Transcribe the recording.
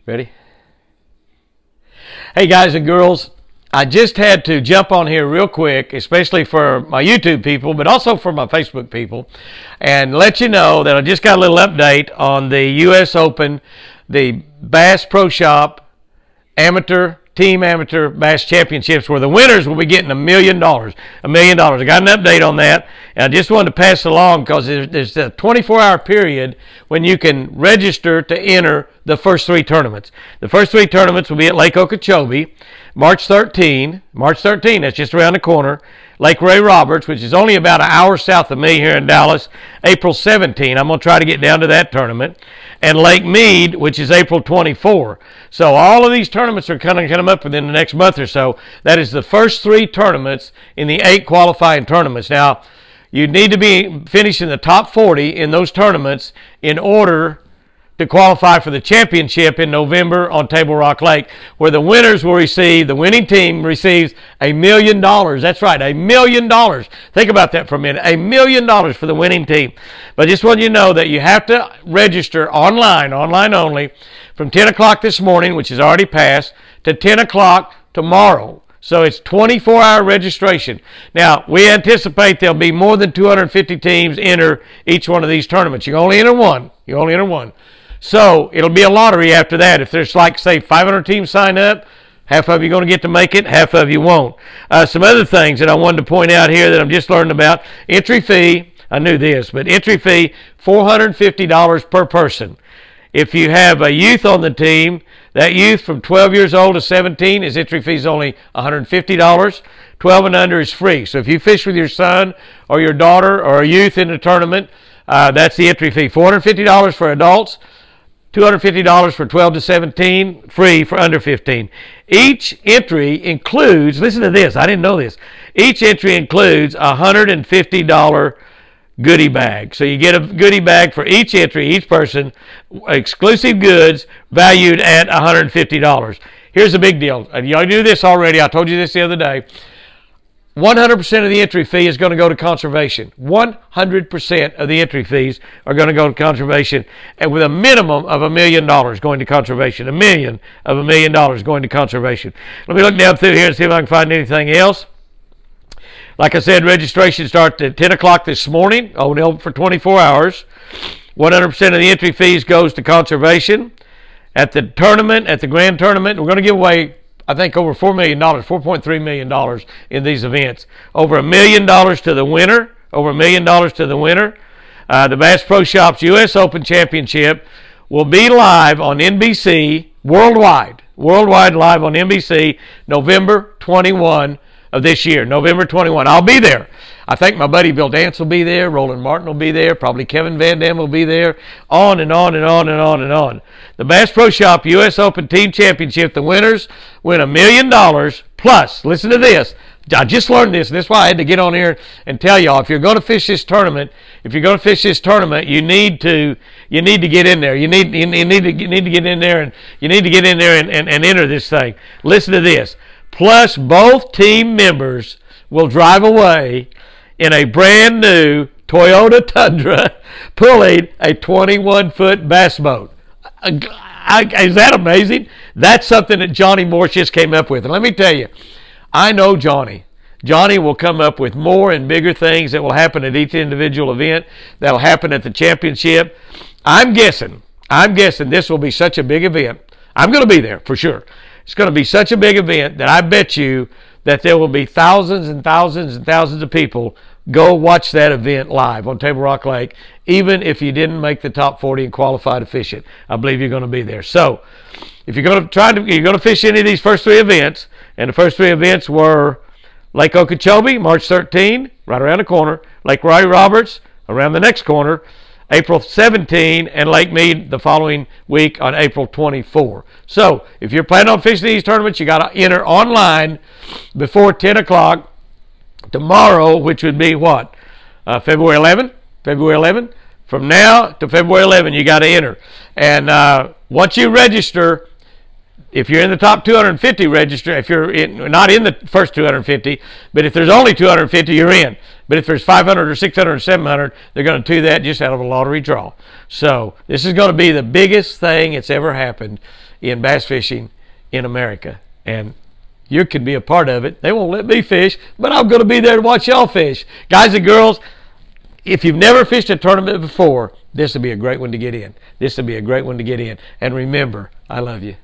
Ready? Hey guys and girls, I just had to jump on here real quick, especially for my YouTube people, but also for my Facebook people, and let you know that I just got a little update on the U.S. Open, the Bass Pro Shop Team Amateur Bass Championships, where the winners will be getting $1 million. $1 million. I got an update on that, and I just wanted to pass it along because there's a 24-hour period when you can register to enter the first three tournaments. The first three tournaments will be at Lake Okeechobee, March 13. March 13, that's just around the corner. Lake Ray Roberts, which is only about an hour south of me here in Dallas, April 17. I'm going to try to get down to that tournament. And Lake Mead, which is April 24. So all of these tournaments are kind of coming up within the next month or so. That is the first three tournaments in the 8 qualifying tournaments. Now, you need to be finishing the top 40 in those tournaments in order to qualify for the championship in November on Table Rock Lake, where the winners will receive, the winning team receives $1 million. That's right, $1 million. Think about that for a minute. $1 million for the winning team. But I just want you to know that you have to register online only, from 10 o'clock this morning, which is already passed, to 10 o'clock tomorrow. So it's 24-hour registration. Now, we anticipate there'll be more than 250 teams enter each one of these tournaments. You only enter one. You only enter one. So it'll be a lottery after that. If there's, like, say, 500 teams sign up, half of you are going to get to make it, half of you won't. Some other things that I wanted to point out here that I'm just learning about. Entry fee, I knew this, but entry fee, $450 per person. If you have a youth on the team, that youth from 12 years old to 17, his entry fee is only $150. 12 and under is free. So if you fish with your son or your daughter or a youth in a tournament, that's the entry fee. $450 for adults, $250 for 12 to 17, free for under 15. Each entry includes, listen to this, I didn't know this, each entry includes a $150 goodie bag. So you get a goodie bag for each entry, each person, exclusive goods valued at $150. Here's the big deal. Y'all knew this already. I told you this the other day. 100% of the entry fee is going to go to conservation. 100% of the entry fees are going to go to conservation, and with a minimum of $1 million going to conservation. $1 million going to conservation. Let me look down through here and see if I can find anything else. Like I said, registration starts at 10 o'clock this morning, open for 24 hours. 100% of the entry fees goes to conservation. At the tournament, at the grand tournament, we're going to give away, I think, over $4 million, $4.3 million in these events. Over $1 million to the winner. Over $1 million to the winner. The Bass Pro Shops U.S. Open Championship will be live on NBC worldwide. Worldwide live on NBC November 21 of this year. November 21. I'll be there. I think my buddy Bill Dance will be there. Roland Martin will be there. Probably Kevin Van Dam will be there. On and on and on and on and on. The Bass Pro Shop U.S. Open Team Championship, the winners win $1 million plus, listen to this, I just learned this, and that's why I had to get on here and tell y'all, if you're going to fish this tournament, you need to get in there. You need to get in there, and you need to get in there and enter this thing. Listen to this. Plus, both team members will drive away in a brand new Toyota Tundra pulling a 21-foot bass boat. Is that amazing? That's something that Johnny Morse just came up with. And let me tell you, I know Johnny. Johnny will come up with more and bigger things that will happen at each individual event, that will happen at the championship. I'm guessing this will be such a big event. I'm going to be there for sure. It's going to be such a big event that I bet you that there will be thousands and thousands and thousands of people go watch that event live on Table Rock Lake, even if you didn't make the top 40 and qualify to fish it. I believe you're going to be there. So, if you're going to fish any of these first three events, and the first three events were Lake Okeechobee, March 13, right around the corner, Lake Ray Roberts, around the next corner, April 17, and Lake Mead the following week on April 24. So, if you're planning on fishing these tournaments, you got to enter online before 10 o'clock tomorrow, which would be what? February 11? February 11? From now to February 11, you got to enter. And once you register, if you're in the top 250, register. If you're not in the first 250, but if there's only 250, you're in. But if there's 500 or 600 or 700, they're going to do that just out of a lottery draw. So this is going to be the biggest thing that's ever happened in bass fishing in America. And you could be a part of it. They won't let me fish, but I'm going to be there to watch y'all fish. Guys and girls, if you've never fished a tournament before, this would be a great one to get in. This would be a great one to get in. And remember, I love you.